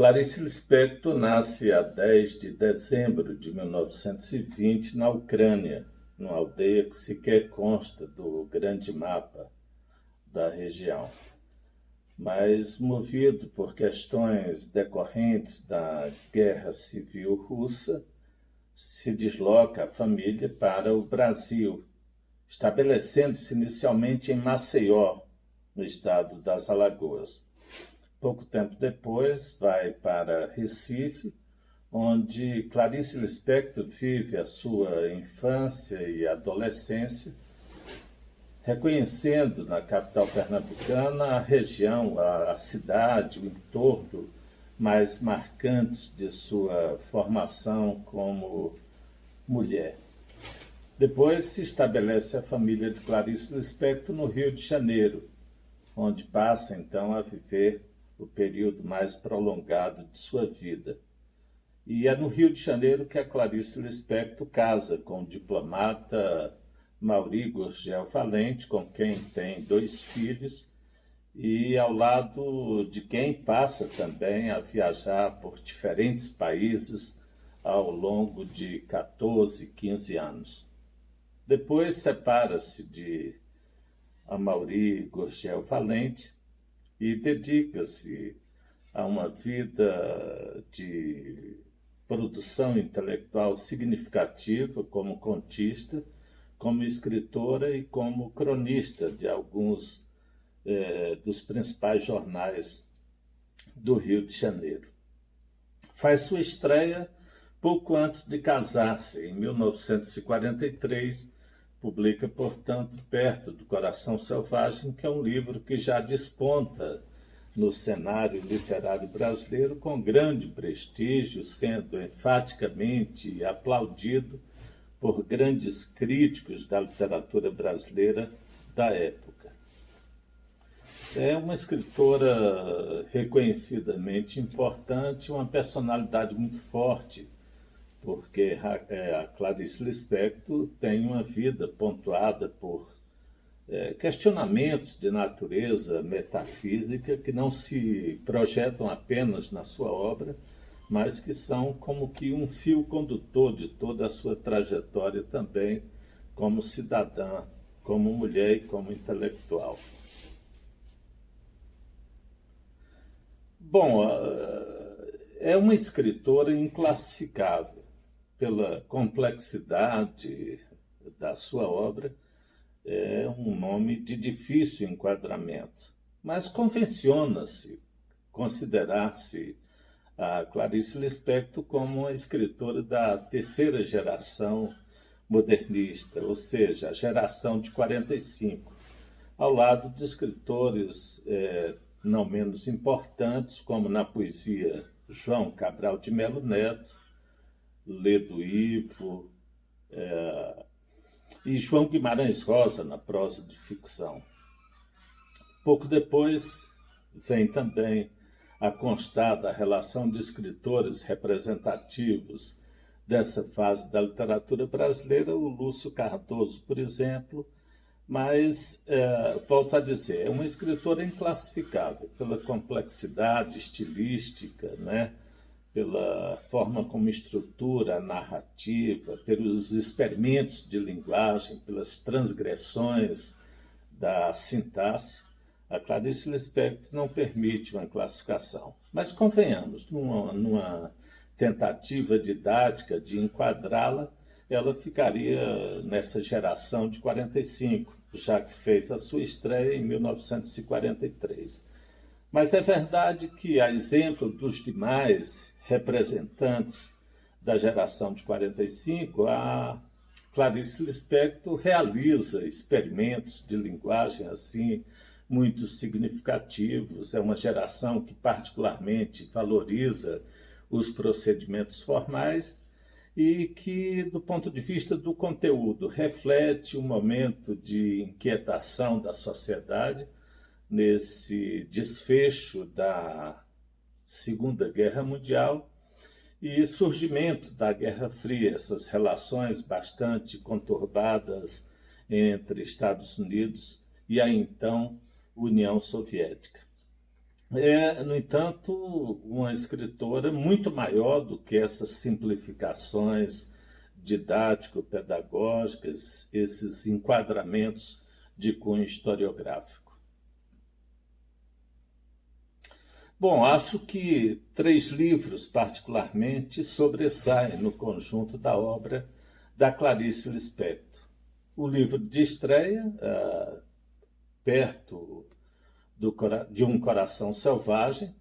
Clarice Lispector nasce a 10 de dezembro de 1920 na Ucrânia, numa aldeia que sequer consta do grande mapa da região. Mas, movido por questões decorrentes da Guerra Civil Russa, se desloca a família para o Brasil, estabelecendo-se inicialmente em Maceió, no estado das Alagoas. Pouco tempo depois, vai para Recife, onde Clarice Lispector vive a sua infância e adolescência, reconhecendo na capital pernambucana a região, a cidade, o entorno mais marcantes de sua formação como mulher. Depois se estabelece a família de Clarice Lispector no Rio de Janeiro, onde passa então a viver o período mais prolongado de sua vida. E é no Rio de Janeiro que a Clarice Lispector casa com o diplomata Maury Gurgel Valente, com quem tem 2 filhos, e ao lado de quem passa também a viajar por diferentes países ao longo de 14, 15 anos. Depois separa-se de Maury Gurgel Valente e dedica-se a uma vida de produção intelectual significativa como contista, como escritora e como cronista de alguns dos principais jornais do Rio de Janeiro. Faz sua estreia pouco antes de casar-se, em 1943, publica, portanto, Perto do Coração Selvagem, que é um livro que já desponta no cenário literário brasileiro com grande prestígio, sendo enfaticamente aplaudido por grandes críticos da literatura brasileira da época. É uma escritora reconhecidamente importante, uma personalidade muito forte, porque a Clarice Lispector tem uma vida pontuada por questionamentos de natureza metafísica que não se projetam apenas na sua obra, mas que são como que um fio condutor de toda a sua trajetória também como cidadã, como mulher e como intelectual. Bom, é uma escritora inclassificável pela complexidade da sua obra, é um nome de difícil enquadramento, mas convenciona-se considerar-se a Clarice Lispector como uma escritora da terceira geração modernista, ou seja, a geração de 45, ao lado de escritores não menos importantes, como na poesia João Cabral de Melo Neto, Ledo Ivo e João Guimarães Rosa na prosa de ficção. Pouco depois vem também a constar da relação de escritores representativos dessa fase da literatura brasileira, o Lúcio Cardoso, por exemplo, mas, volto a dizer, é uma escritora inclassificável pela complexidade estilística, né? Pela forma como estrutura a narrativa, pelos experimentos de linguagem, pelas transgressões da sintaxe. A Clarice Lispector não permite uma classificação. Mas convenhamos, numa tentativa didática de enquadrá-la, ela ficaria nessa geração de 45, já que fez a sua estreia em 1943. Mas é verdade que, a exemplo dos demais representantes da geração de 45, a Clarice Lispector realiza experimentos de linguagem assim muito significativos. É uma geração que particularmente valoriza os procedimentos formais e que, do ponto de vista do conteúdo, reflete um momento de inquietação da sociedade nesse desfecho da Segunda Guerra Mundial e surgimento da Guerra Fria, essas relações bastante conturbadas entre Estados Unidos e a então União Soviética. é, no entanto, uma escritora muito maior do que essas simplificações didático-pedagógicas, esses enquadramentos de cunho historiográfico. Bom, acho que 3 livros, particularmente, sobressaem no conjunto da obra da Clarice Lispector. O livro de estreia, Perto de um Coração Selvagem,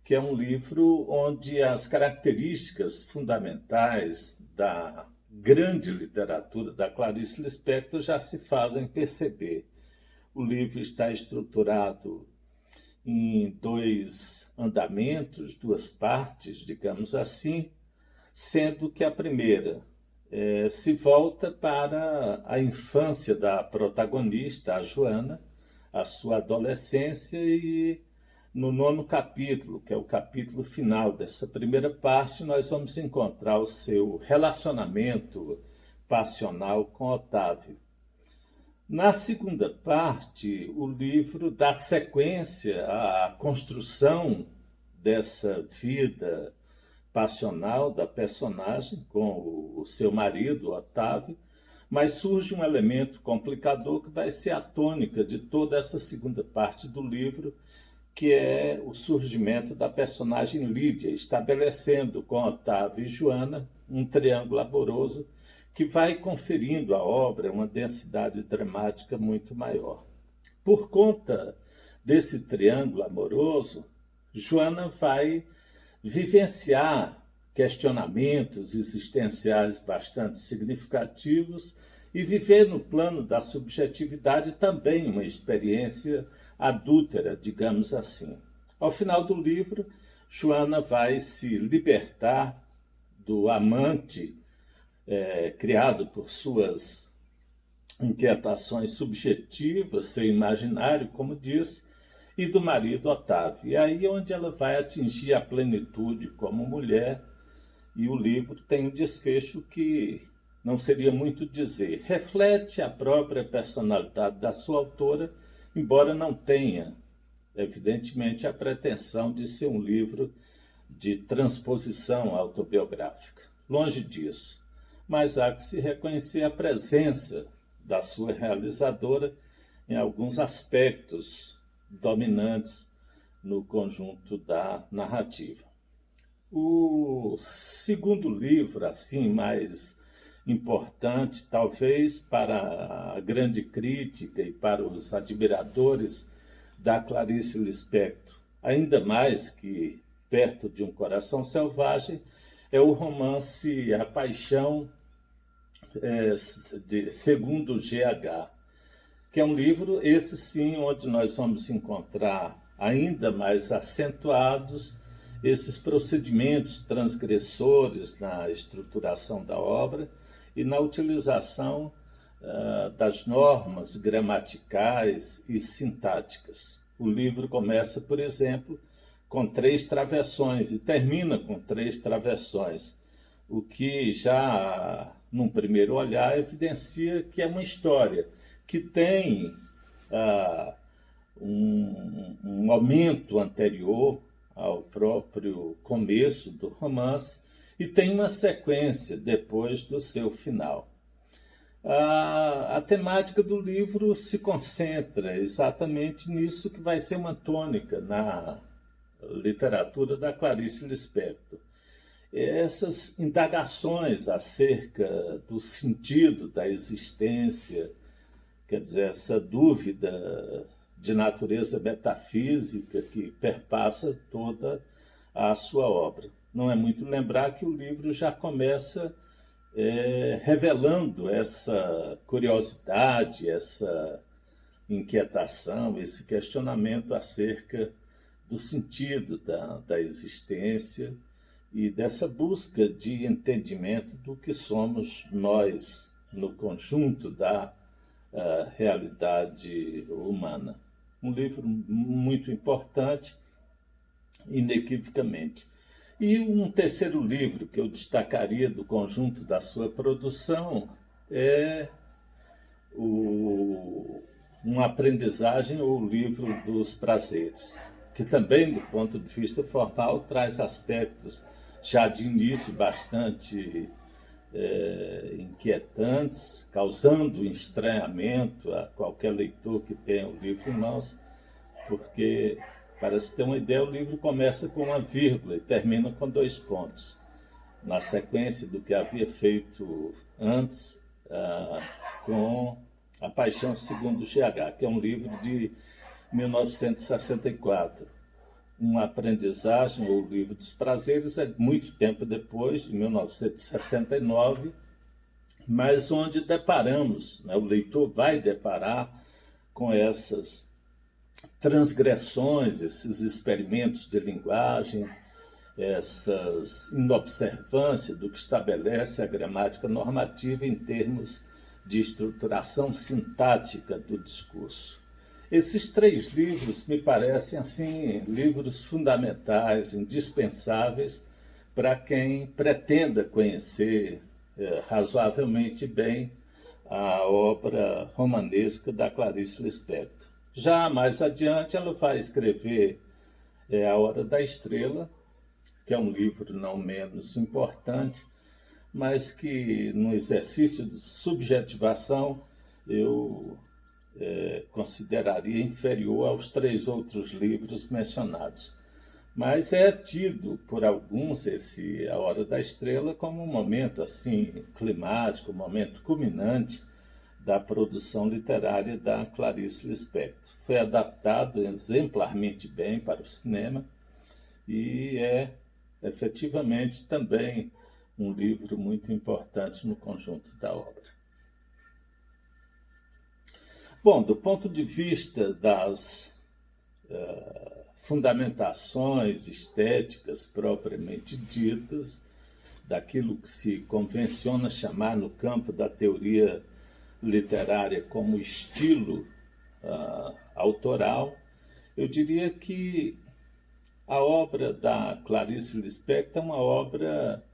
que é um livro onde as características fundamentais da grande literatura da Clarice Lispector já se fazem perceber. O livro está estruturado em 2 andamentos, 2 partes, digamos assim, sendo que a primeira se volta para a infância da protagonista, a Joana, a sua adolescência, e no 9º capítulo, que é o capítulo final dessa primeira parte, nós vamos encontrar o seu relacionamento passional com Otávio. Na segunda parte, o livro dá sequência à construção dessa vida passional da personagem com o seu marido, Otávio, mas surge um elemento complicador que vai ser a tônica de toda essa segunda parte do livro, que é o surgimento da personagem Lídia, estabelecendo com Otávio e Joana um triângulo amoroso que vai conferindo à obra uma densidade dramática muito maior. Por conta desse triângulo amoroso, Joana vai vivenciar questionamentos existenciais bastante significativos e viver no plano da subjetividade também uma experiência adúltera, digamos assim. Ao final do livro, Joana vai se libertar do amante criado por suas inquietações subjetivas, seu imaginário, como diz, e do marido Otávio. E aí é onde ela vai atingir a plenitude como mulher, e o livro tem um desfecho que não seria muito dizer. Reflete a própria personalidade da sua autora, embora não tenha, evidentemente, a pretensão de ser um livro de transposição autobiográfica. Longe disso. Mas há que se reconhecer a presença da sua realizadora em alguns aspectos dominantes no conjunto da narrativa. O segundo livro, assim, mais importante, talvez para a grande crítica e para os admiradores da Clarice Lispector, ainda mais que Perto de um Coração Selvagem, é o romance A Paixão segundo GH, que é um livro, esse sim, onde nós vamos encontrar ainda mais acentuados esses procedimentos transgressores na estruturação da obra e na utilização das normas gramaticais e sintáticas. O livro começa, por exemplo, com 3 travessões e termina com 3 travessões, o que já, num primeiro olhar, evidencia que é uma história que tem um aumento anterior ao próprio começo do romance e tem uma sequência depois do seu final. A temática do livro se concentra exatamente nisso que vai ser uma tônica na literatura da Clarice Lispector. Essas indagações acerca do sentido da existência, quer dizer, essa dúvida de natureza metafísica que perpassa toda a sua obra. Não é muito lembrar que o livro já começa revelando essa curiosidade, essa inquietação, esse questionamento acerca do sentido da existência e dessa busca de entendimento do que somos nós no conjunto da realidade humana. Um livro muito importante, inequivocamente. E um terceiro livro que eu destacaria do conjunto da sua produção é Uma Aprendizagem ou o Livro dos Prazeres, que também, do ponto de vista formal, traz aspectos já de início bastante inquietantes, causando estranhamento a qualquer leitor que tenha o livro em mãos, porque, para se ter uma ideia, o livro começa com uma vírgula e termina com 2 pontos, na sequência do que havia feito antes com A Paixão Segundo GH, que é um livro de 1964. Uma aprendizagem, ou o Livro dos Prazeres, é muito tempo depois, de 1969, mas onde deparamos, né, o leitor vai deparar com essas transgressões, esses experimentos de linguagem, essas inobservâncias do que estabelece a gramática normativa em termos de estruturação sintática do discurso. Esses 3 livros me parecem, assim, livros fundamentais, indispensáveis para quem pretenda conhecer razoavelmente bem a obra romanesca da Clarice Lispector. Já mais adiante ela vai escrever A Hora da Estrela, que é um livro não menos importante, mas que, no exercício de subjetivação, eu consideraria inferior aos 3 outros livros mencionados. Mas é tido por alguns A Hora da Estrela como um momento assim climático, um momento culminante da produção literária da Clarice Lispector. Foi adaptado exemplarmente bem para o cinema e é efetivamente também um livro muito importante no conjunto da obra. Bom, do ponto de vista das fundamentações estéticas propriamente ditas, daquilo que se convenciona chamar no campo da teoria literária como estilo autoral, eu diria que a obra da Clarice Lispector é uma obra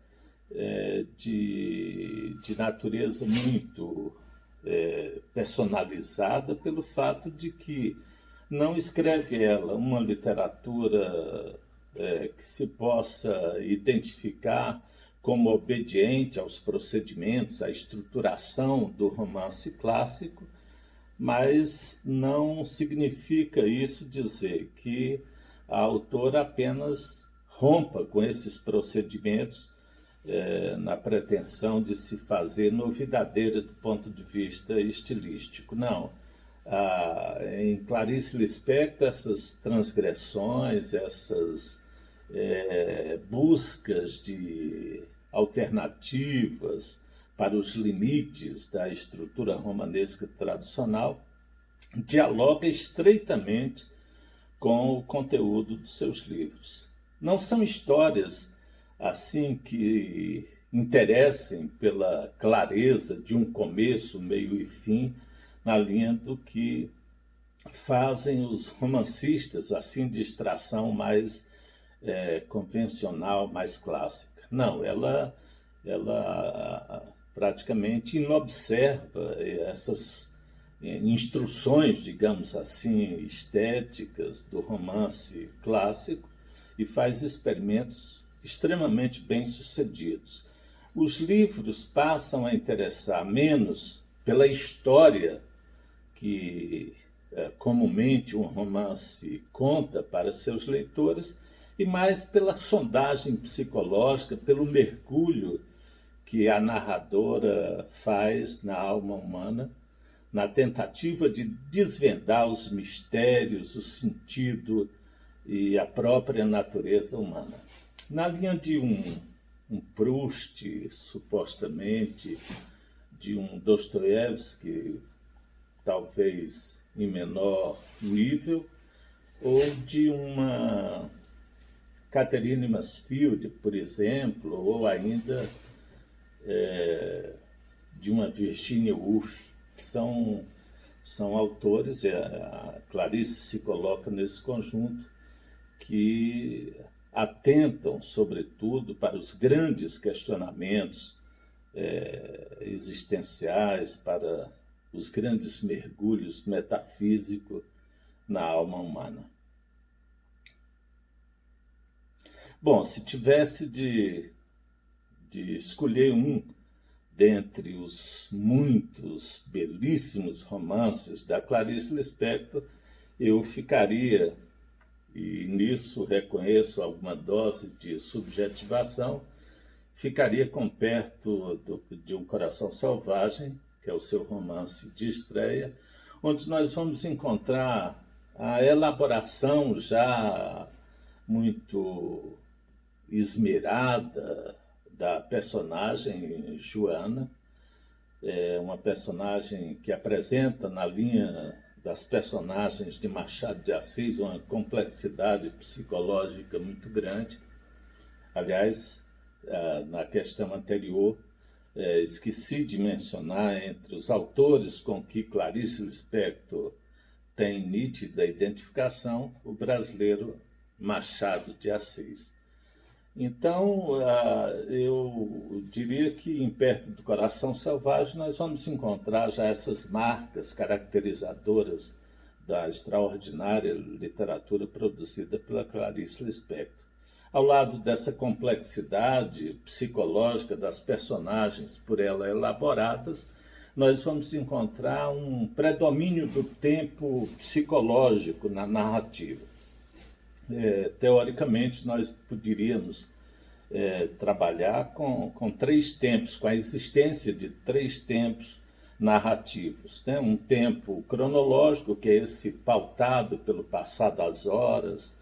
de natureza muito personalizada, pelo fato de que não escreve ela uma literatura que se possa identificar como obediente aos procedimentos, à estruturação do romance clássico, mas não significa isso dizer que a autora apenas rompa com esses procedimentos na pretensão de se fazer novidadeira do ponto de vista estilístico. Não. Em Clarice Lispector, essas transgressões, essas buscas de alternativas para os limites da estrutura romanesca tradicional dialoga estreitamente com o conteúdo dos seus livros. Não são histórias assim que interessem pela clareza de um começo, meio e fim, na linha do que fazem os romancistas, assim, de extração mais convencional, mais clássica. Não, ela praticamente inobserva essas instruções, digamos assim, estéticas do romance clássico e faz experimentos extremamente bem-sucedidos. Os livros passam a interessar menos pela história que comumente um romance conta para seus leitores e mais pela sondagem psicológica, pelo mergulho que a narradora faz na alma humana, na tentativa de desvendar os mistérios, o sentido e a própria natureza humana. Na linha de um Proust, supostamente, de um Dostoiévski, talvez em menor nível, ou de uma Catherine Mansfield, por exemplo, ou ainda de uma Virginia Woolf. São autores, a Clarice se coloca nesse conjunto, que atentam, sobretudo, para os grandes questionamentos existenciais, para os grandes mergulhos metafísicos na alma humana. Bom, se tivesse de escolher um dentre os muitos belíssimos romances da Clarice Lispector, eu ficaria, e nisso reconheço alguma dose de subjetivação, ficaria com perto de Um Coração Selvagem, que é o seu romance de estreia, onde nós vamos encontrar a elaboração já muito esmerada da personagem Joana, uma personagem que apresenta na linha das personagens de Machado de Assis uma complexidade psicológica muito grande. Aliás, na questão anterior, esqueci de mencionar entre os autores com que Clarice Lispector tem nítida identificação o brasileiro Machado de Assis. Então, eu diria que em Perto do Coração Selvagem nós vamos encontrar já essas marcas caracterizadoras da extraordinária literatura produzida pela Clarice Lispector. Ao lado dessa complexidade psicológica das personagens por ela elaboradas, nós vamos encontrar um predomínio do tempo psicológico na narrativa. Teoricamente, nós poderíamos trabalhar com três tempos, com a existência de três tempos narrativos. Né? Um tempo cronológico, que é esse pautado pelo passar das horas,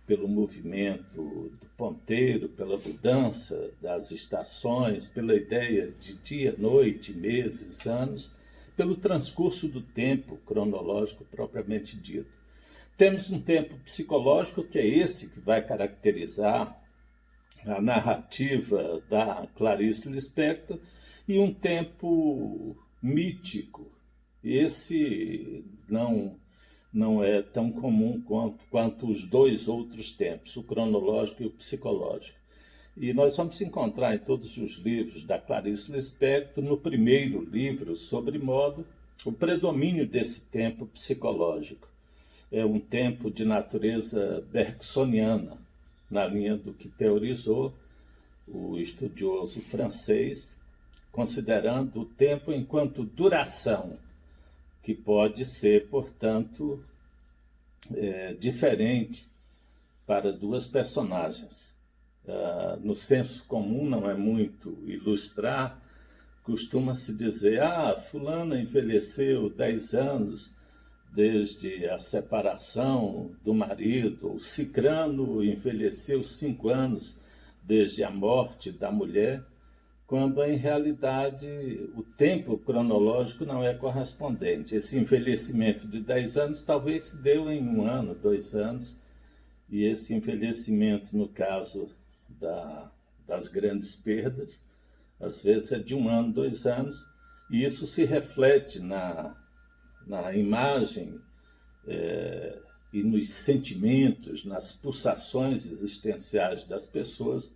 pelo movimento do ponteiro, pela mudança das estações, pela ideia de dia, noite, meses, anos, pelo transcurso do tempo cronológico propriamente dito. Temos um tempo psicológico, que é esse que vai caracterizar a narrativa da Clarice Lispector, e um tempo mítico. Esse não é tão comum quanto os dois outros tempos, o cronológico e o psicológico. E nós vamos encontrar em todos os livros da Clarice Lispector, no primeiro livro, sobre modo, o predomínio desse tempo psicológico. É um tempo de natureza bergsoniana, na linha do que teorizou o estudioso francês, considerando o tempo enquanto duração, que pode ser, portanto, diferente para duas personagens. No senso comum, não é muito ilustrar, costuma-se dizer, fulana envelheceu 10 anos desde a separação do marido, o cicrano envelheceu 5 anos desde a morte da mulher, quando em realidade o tempo cronológico não é correspondente. Esse envelhecimento de 10 anos talvez se deu em 1 ano, 2 anos, e esse envelhecimento, no caso das grandes perdas, às vezes é de 1 ano, 2 anos, e isso se reflete na imagem e nos sentimentos, nas pulsações existenciais das pessoas,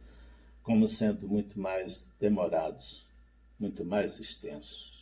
como sendo muito mais demorados, muito mais extensos.